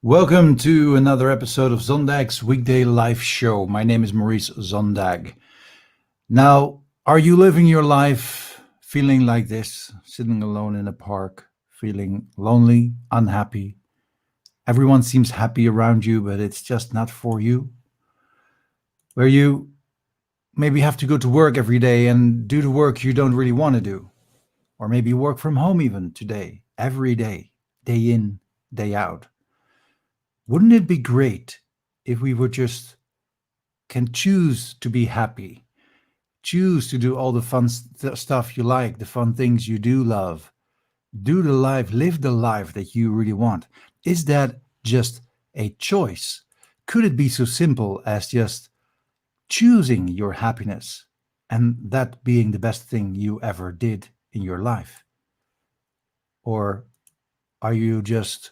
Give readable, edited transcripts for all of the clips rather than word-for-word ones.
Welcome to another episode of Zondag's weekday live show. My name is Maurice Zondag. Now, are you living your life feeling like this, sitting alone in a park, feeling lonely, unhappy? Everyone seems happy around you, but it's just not for you. Where you maybe have to go to work every day and do the work you don't really want to do. Or maybe work from home even today, every day in, day out. Wouldn't it be great if we would just can choose to be happy, choose to do all the fun stuff you like, the fun things you do love, do the life, live the life that you really want? Is that just a choice? Could it be so simple as just choosing your happiness and that being the best thing you ever did in your life? Or are you just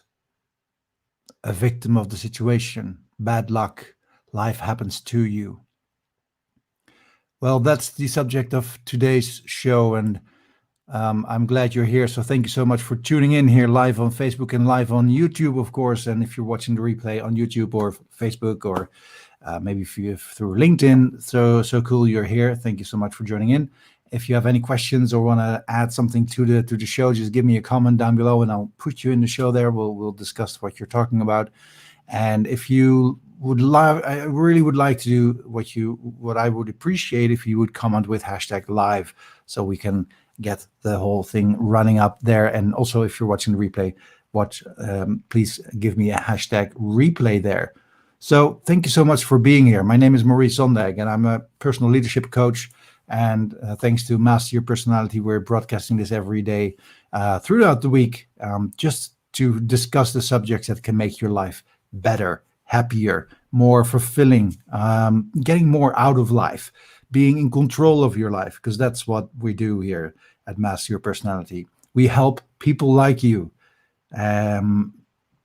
a victim of the situation? Bad luck, life happens to you. Well, that's the subject of today's show, and I'm glad you're here. So thank you so much for tuning in here live on Facebook and live on YouTube, of course. And if you're watching the replay on YouTube or Facebook or maybe through LinkedIn, so cool you're here. Thank you so much for joining in. If you have any questions or want to add something to the show, just give me a comment down below, and I'll put you in the show there. We'll discuss what you're talking about. And if you would love, I really would like to do what I would appreciate if you would comment with hashtag live, so we can get the whole thing running up there. And also, if you're watching the replay, please give me a hashtag replay there. So thank you so much for being here. My name is Maurice Zondag, and I'm a personal leadership coach. And thanks to Master Your Personality, we're broadcasting this every day throughout the week, just to discuss the subjects that can make your life better, happier, more fulfilling, getting more out of life, being in control of your life, because that's what we do here at Master Your Personality. We help people like you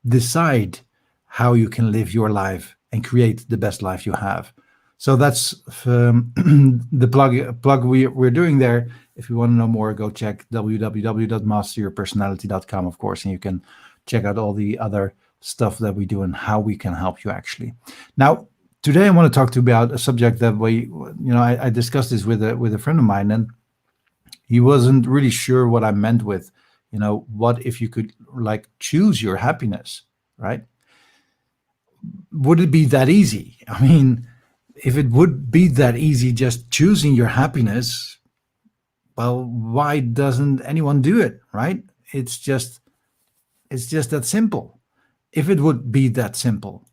decide how you can live your life and create the best life you have. So that's the plug we're doing there. If you want to know more, go check www.masteryourpersonality.com, of course, and you can check out all the other stuff that we do and how we can help you actually. Now, today I want to talk to you about a subject that I discussed this with a friend of mine, and he wasn't really sure what I meant with, what if you could choose your happiness, right? Would it be that easy? I mean, if it would be that easy, just choosing your happiness, well, why doesn't anyone do it, right? It's just that simple. If it would be that simple,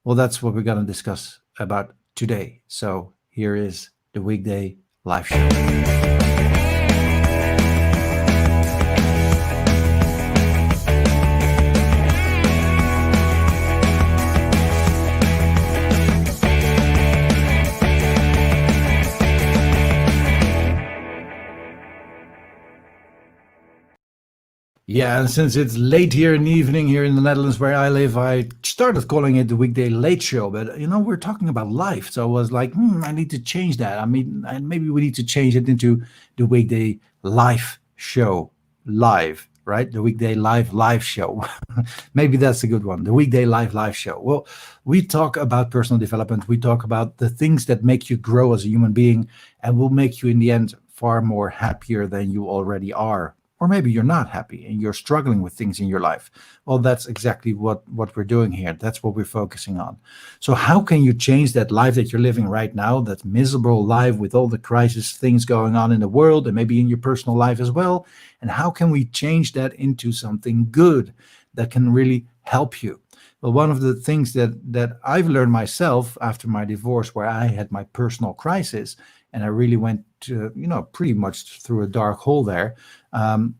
well, that's what we're going to discuss about today. So here is the weekday live show. Yeah, and since it's late here in the evening here in the Netherlands where I live, I started calling it the weekday late show. But we're talking about life, so I was like, I need to change that. I mean, maybe we need to change it into the weekday live show, live, right? The weekday live show. Maybe that's a good one. The weekday live show. Well, we talk about personal development. We talk about the things that make you grow as a human being and will make you in the end far more happier than you already are. Or maybe you're not happy and you're struggling with things in your life. Well, that's exactly what we're doing here. That's what we're focusing on. So how can you change that life that you're living right now, that miserable life with all the crisis things going on in the world and maybe in your personal life as well? And how can we change that into something good that can really help you? Well, one of the things that I've learned myself after my divorce, where I had my personal crisis, and I really went to, pretty much through a dark hole there. I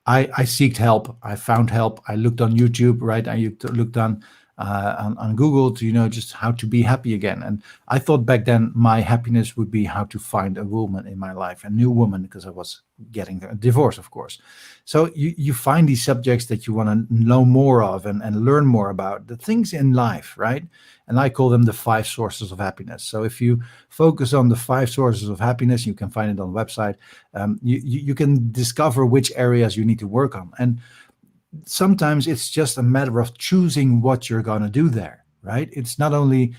seeked help. I found help. I looked on YouTube, right? I looked on Google to, just how to be happy again. And I thought back then my happiness would be how to find a woman in my life, a new woman, because I was getting a divorce, of course. So you find these subjects that you want to know more of and learn more about, the things in life, right? And I call them the 5 sources of happiness. So if you focus on the 5 sources of happiness, you can find it on the website. You can discover which areas you need to work on. And sometimes it's just a matter of choosing what you're going to do there, right? It's not only,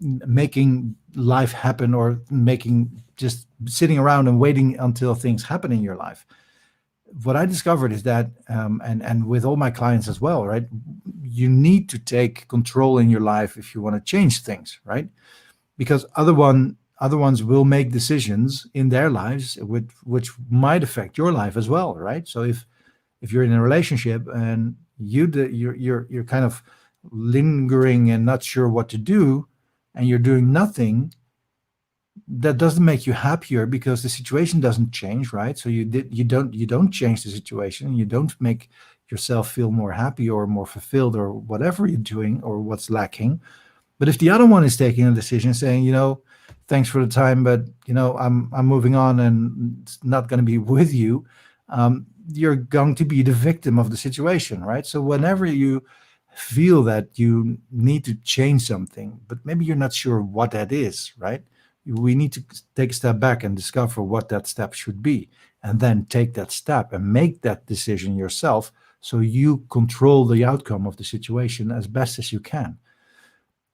making life happen or making just sitting around and waiting until things happen in your life. What I discovered is that, and with all my clients as well, right? You need to take control in your life if you want to change things, right? Because other ones will make decisions in their lives which might affect your life as well, right? So if you're in a relationship and you're kind of lingering and not sure what to do, and you're doing nothing, that doesn't make you happier because the situation doesn't change, right? So you don't change the situation, you don't make yourself feel more happy or more fulfilled or whatever you're doing or what's lacking. But if the other one is taking a decision saying, thanks for the time, but I'm moving on and it's not going to be with you, you're going to be the victim of the situation, right? So whenever you feel that you need to change something, but maybe you're not sure what that is, right? We need to take a step back and discover what that step should be, and then take that step and make that decision yourself so you control the outcome of the situation as best as you can.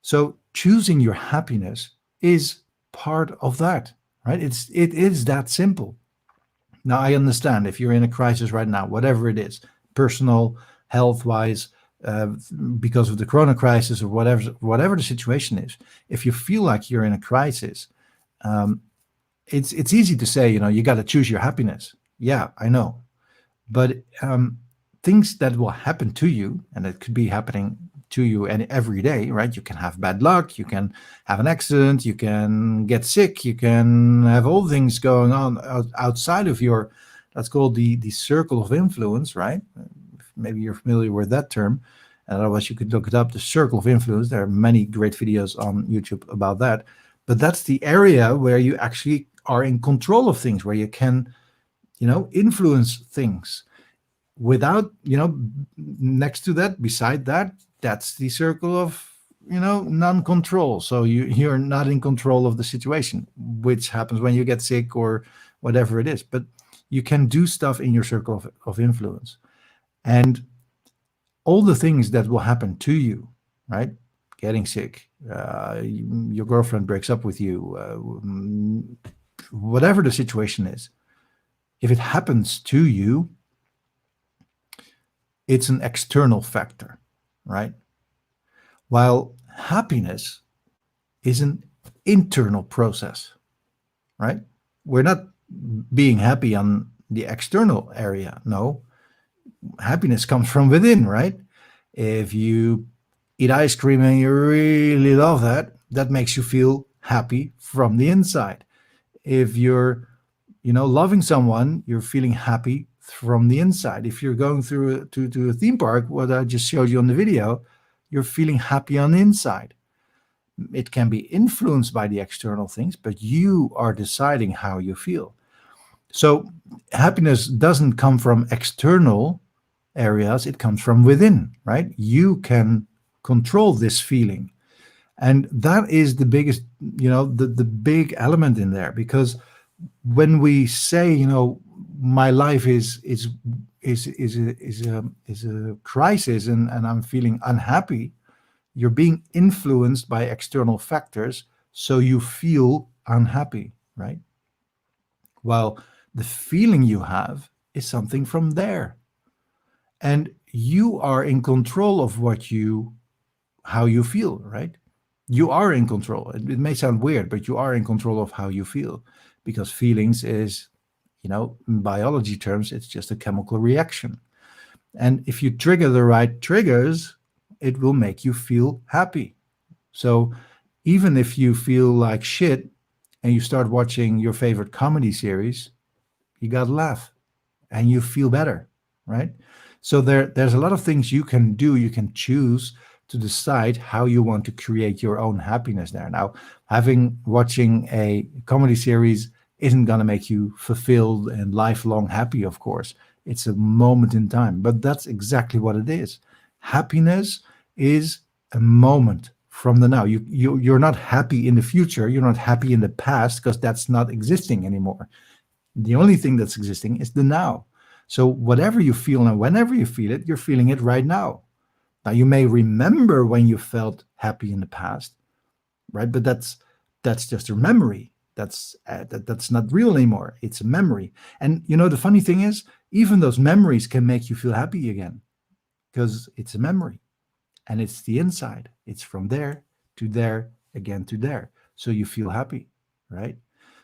So choosing your happiness is part of that, right? It is that simple. Now I understand if you're in a crisis right now, whatever it is, personal, health wise, uh, because of the corona crisis or whatever the situation is, if you feel like you're in a crisis, um, it's easy to say, you got to choose your happiness. Yeah, I know, but things that will happen to you, and it could be happening to you and every day, right? You can have bad luck, you can have an accident, you can get sick, you can have all things going on outside of your, that's called the circle of influence, right? Maybe you're familiar with that term. And otherwise, you could look it up, the circle of influence. There are many great videos on YouTube about that. But that's the area where you actually are in control of things, where you can, influence things without, next to that, beside that, that's the circle of, non-control. So you're not in control of the situation, which happens when you get sick or whatever it is. But you can do stuff in your circle of influence. And all the things that will happen to you, right? Getting sick, your girlfriend breaks up with you, whatever the situation is, if it happens to you, it's an external factor, right? While happiness is an internal process, right? We're not being happy on the external area. No, happiness comes from within, right? If you eat ice cream and you really love that, that makes you feel happy from the inside. If you're, loving someone, you're feeling happy from the inside. If you're going through to a theme park, what I just showed you on the video, you're feeling happy on the inside. It can be influenced by the external things, but you are deciding how you feel. So happiness doesn't come from external areas, it comes from within, right? You can control this feeling. And that is the biggest, the big element in there, because when we say, my life is a crisis and I'm feeling unhappy, you're being influenced by external factors, so you feel unhappy, right? While the feeling you have is something from there. And you are in control of how you feel, right? You are in control. It may sound weird, but you are in control of how you feel, because feelings is, in biology terms, it's just a chemical reaction. And if you trigger the right triggers, it will make you feel happy. So even if you feel like shit and you start watching your favorite comedy series, you got to laugh and you feel better, right? So there's a lot of things you can do. You can choose to decide how you want to create your own happiness there. Now, watching a comedy series isn't going to make you fulfilled and lifelong happy, of course. It's a moment in time, but that's exactly what it is. Happiness is a moment from the now. You're not happy in the future. You're not happy in the past, because that's not existing anymore. The only thing that's existing is the now. So whatever you feel and whenever you feel it, you're feeling it right now. Now you may remember when you felt happy in the past, right? But that's just a memory. That's not real anymore. It's a memory. And the funny thing is, even those memories can make you feel happy again because it's a memory and it's the inside. It's from there to there again to there. So you feel happy, right?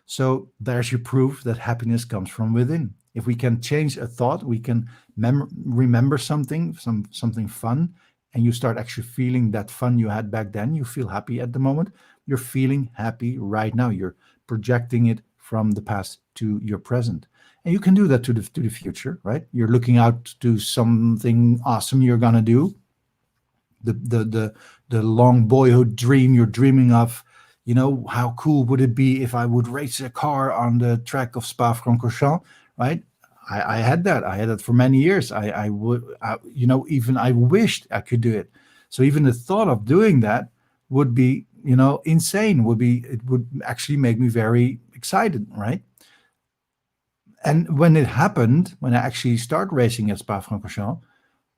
So there's your proof that happiness comes from within. If we can change a thought, we can remember something fun, and you start actually feeling that fun you had back then. You feel happy at the moment. You're feeling happy right now. You're projecting it from the past to your present. And you can do that to the future, right? You're looking out to something awesome you're gonna do. The long boyhood dream you're dreaming of. How cool would it be if I would race a car on the track of Spa-Francorchamps, right? I had that. I had that for many years. I would, even I wished I could do it. So even the thought of doing that would be, insane. It would actually make me very excited, right? And when it happened, when I actually start racing at Spa-Francorchamps,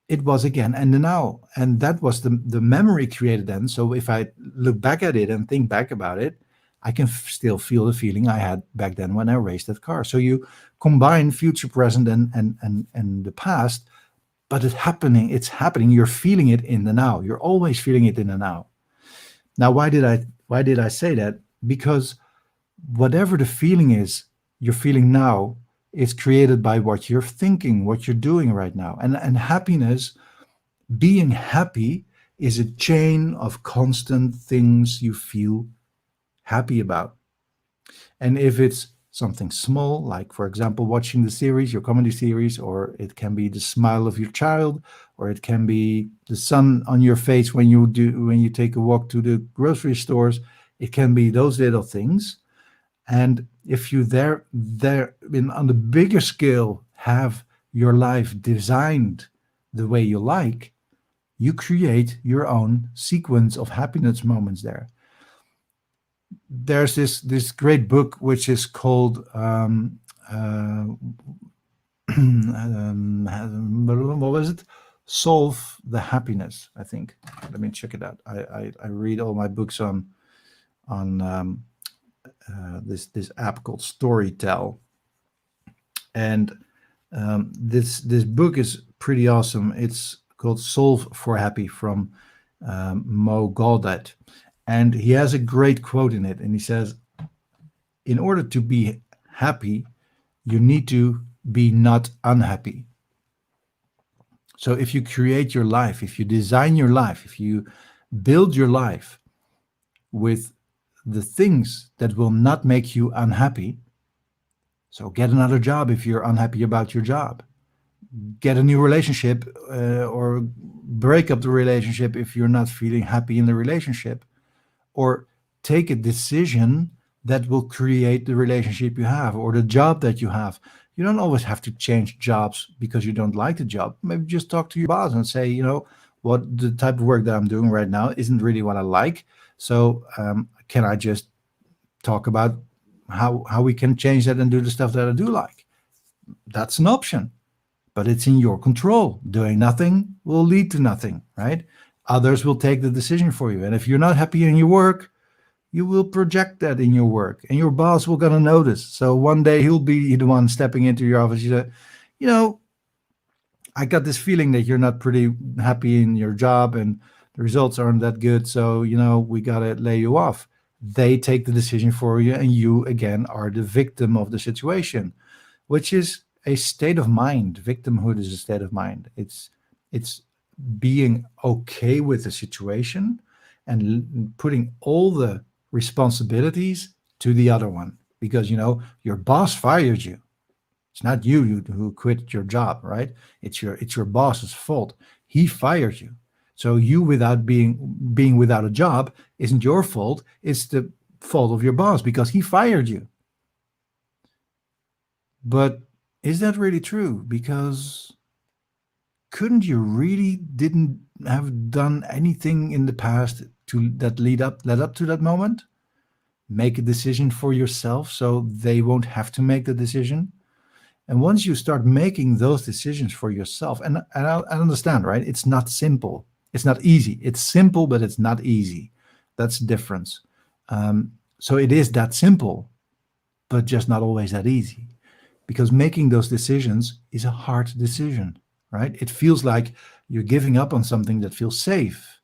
it was again and the now, and that was the memory created then. So if I look back at it and think back about it, I can still feel the feeling I had back then when I raced that car. So you combine future, present, and the past, but it's happening. You're feeling it in the now. You're always feeling it in the now. Now, why did I say that? Because whatever the feeling is you're feeling now is created by what you're thinking, what you're doing right now. And happiness, being happy, is a chain of constant things you feel happy about. And if it's something small, like, for example, watching the series, your comedy series, or it can be the smile of your child, or it can be the sun on your face when you take a walk to the grocery stores, it can be those little things. And if you on the bigger scale have your life designed the way you like, you create your own sequence of happiness moments there. There's this great book which is called what was it? Solve the Happiness, I think. Let me check it out. I read all my books on this app called Storytel, and this book is pretty awesome. It's called Solve for Happy from Mo Gawdat, and he has a great quote in it, and he says, in order to be happy, you need to be not unhappy. So if you create your life, if you design your life, if you build your life with the things that will not make you unhappy, so get another job if you're unhappy about your job, get a new relationship, or break up the relationship if you're not feeling happy in the relationship, or take a decision that will create the relationship you have or the job that you have. You don't always have to change jobs because you don't like the job. Maybe just talk to your boss and say, what the type of work that I'm doing right now isn't really what I like. So can I just talk about how we can change that and do the stuff that I do like? That's an option, but it's in your control. Doing nothing will lead to nothing, right? Others will take the decision for you. And if you're not happy in your work, you will project that in your work, and your boss will gonna notice. So one day he'll be the one stepping into your office. You say, I got this feeling that you're not pretty happy in your job and the results aren't that good. So, we gotta lay you off. They take the decision for you, and you again are the victim of the situation, which is a state of mind. Victimhood is a state of mind. It's being okay with the situation and putting all the responsibilities to the other one, because your boss fired you. It's not you who quit your job, right? It's your boss's fault. He fired you. So you being without a job isn't your fault. It's the fault of your boss because he fired you. But is that really true? Because couldn't you really didn't have done anything in the past that led up to that moment? Make a decision for yourself so they won't have to make the decision. And once you start making those decisions for yourself, and I understand, right? It's not simple. It's not easy. It's simple, but it's not easy. That's the difference. So it is that simple, but just not always that easy. Because making those decisions is a hard decision, right? It feels like you're giving up on something that feels safe.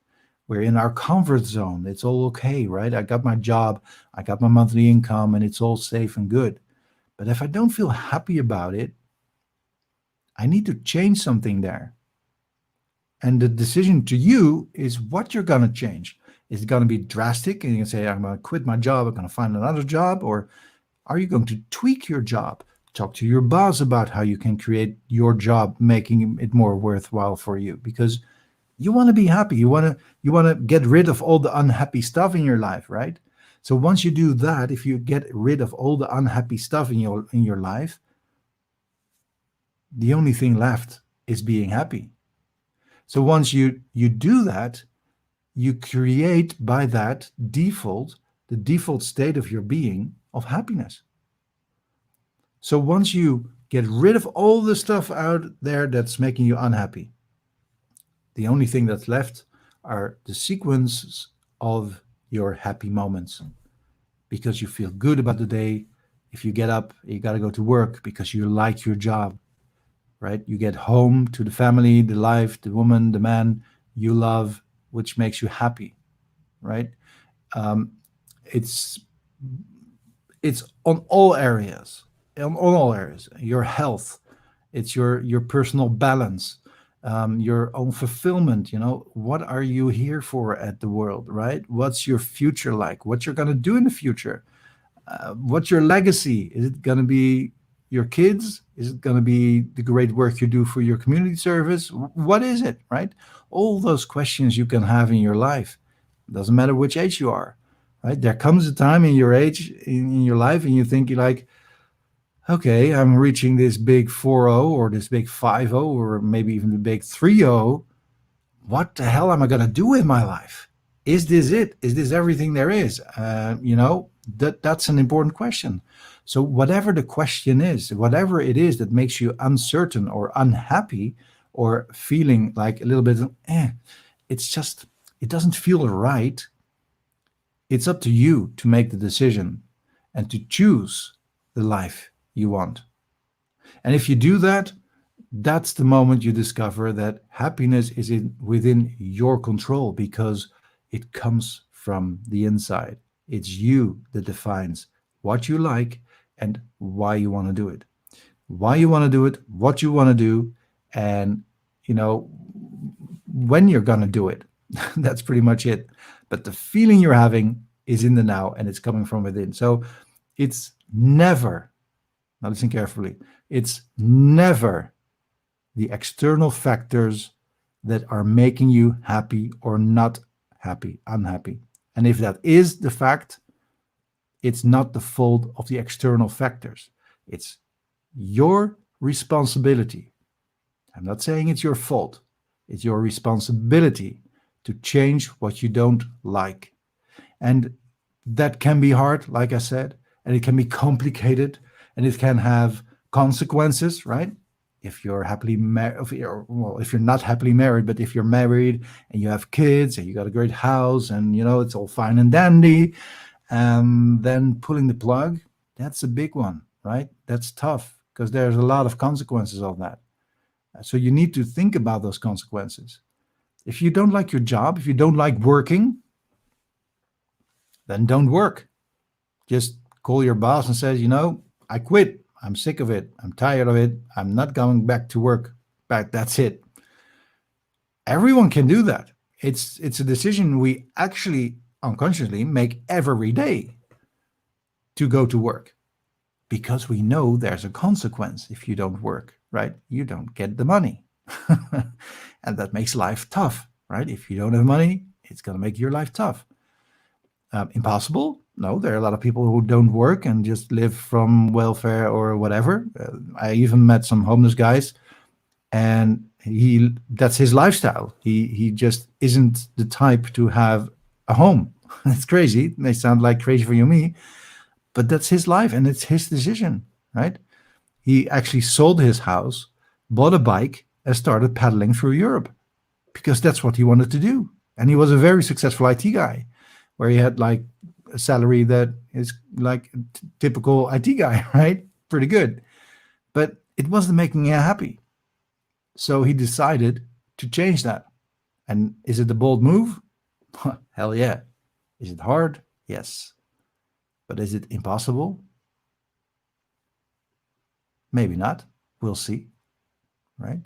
We're in our comfort zone. It's all okay, right? I got my job, I got my monthly income, and it's all safe and good. But if I don't feel happy about it, I need to change something there. And the decision to you is what you're going to change. Is it going to be drastic and you can say, I'm going to quit my job, I'm going to find another job? Or are you going to tweak your job? Talk to your boss about how you can create your job, making it more worthwhile for you, because you want to be happy. You want to get rid of all the unhappy stuff in your life, right? So once you do that, if you get rid of all the unhappy stuff in your life, the only thing left is being happy. So once you do that, you create by that the default state of your being of happiness. So once you get rid of all the stuff out there that's making you unhappy, the only thing that's left are the sequences of your happy moments, because you feel good about the day. If you get up, you got to go to work because you like your job, right? You get home to the family, the life, the woman, the man you love, which makes you happy, right? It's on all areas, on all areas. Your health, it's your personal balance, your own fulfillment. What are you here for at the world, right? What's your future like? What you're going to do in the future? What's your legacy? Is it going to be your kids? Is it going to be the great work you do for your community service? What is it, right? All those questions you can have in your life. Doesn't matter which age you are, right? There comes a time in your age, in your life, and you think you're like, okay, I'm reaching this big 4-0 or this big 5-0 or maybe even the big 3-0. What the hell am I going to do with my life? Is this it? Is this everything there is? That's an important question. So whatever the question is, whatever it is that makes you uncertain or unhappy or feeling like a little bit, it doesn't feel right. It's up to you to make the decision and to choose the life you want. And if you do that, that's the moment you discover that happiness is within your control, because it comes from the inside. It's you that defines what you like and why you want to do it. Why you want to do it, what you want to do, and when you're going to do it. That's pretty much it. But the feeling you're having is in the now, and it's coming from within. So it's never, now listen carefully, it's never the external factors that are making you happy or not happy, unhappy. And if that is the fact, it's not the fault of the external factors. It's your responsibility. I'm not saying it's your fault. It's your responsibility to change what you don't like. And that can be hard, like I said, and it can be complicated, and it can have consequences, right? If you're happily married, if you're not happily married, but if you're married and you have kids and you got a great house and it's all fine and dandy, then pulling the plug, that's a big one, right? That's tough because there's a lot of consequences of that. So you need to think about those consequences. If you don't like your job, if you don't like working, then don't work. Just call your boss and say, I quit. I'm sick of it. I'm tired of it. I'm not going back to work. That's it. Everyone can do that. It's a decision we actually unconsciously make every day to go to work, because we know there's a consequence if you don't work, right? You don't get the money. And that makes life tough, right? If you don't have money, it's going to make your life tough. Impossible? No, there are a lot of people who don't work and just live from welfare or whatever. I even met some homeless guys, and that's his lifestyle. He just isn't the type to have a home. It's crazy. It may sound like crazy for you and me, but that's his life and it's his decision, right? he actually sold his house, bought a bike, and started pedaling through Europe because that's what he wanted to do. And he was a very successful IT guy, where he had like a salary that is like a typical IT guy, right? Pretty good. But it wasn't making him happy. So he decided to change that. And is it a bold move? Hell yeah. Is it hard? Yes. But is it impossible? Maybe not. We'll see. Right?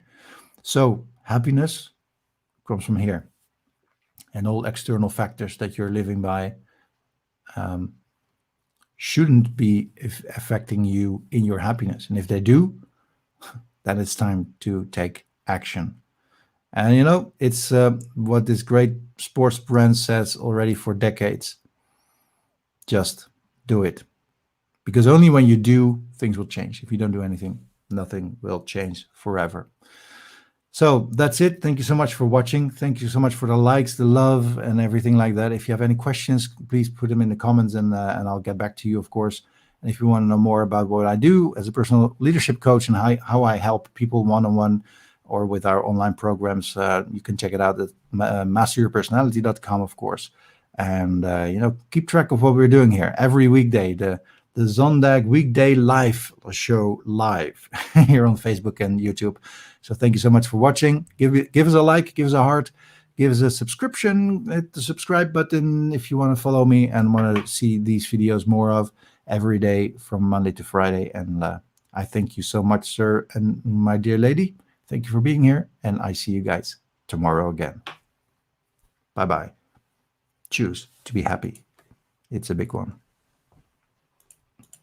So happiness comes from here. And all external factors that you're living by shouldn't be affecting you in your happiness. And if they do, then it's time to take action. And you know, it's what this great sports brand says already for decades. Just do it. Because only when you do, things will change. If you don't do anything, nothing will change forever. So that's it. Thank you so much for watching. Thank you so much for the likes, the love, and everything like that. If you have any questions, please put them in the comments, and I'll get back to you, of course. And if you want to know more about what I do as a personal leadership coach and how I help people one-on-one or with our online programs, you can check it out at masteryourpersonality.com, of course. And you know, keep track of what we're doing here every weekday. The Zondag Weekday Live show live here on Facebook and YouTube. So thank you so much for watching. Give us a like, give us a heart, give us a subscription, hit the subscribe button if you want to follow me and want to see these videos more of every day from Monday to Friday. And I thank you so much, sir and my dear lady. Thank you for being here, and I see you guys tomorrow again. Bye-bye. Choose to be happy. It's a big one.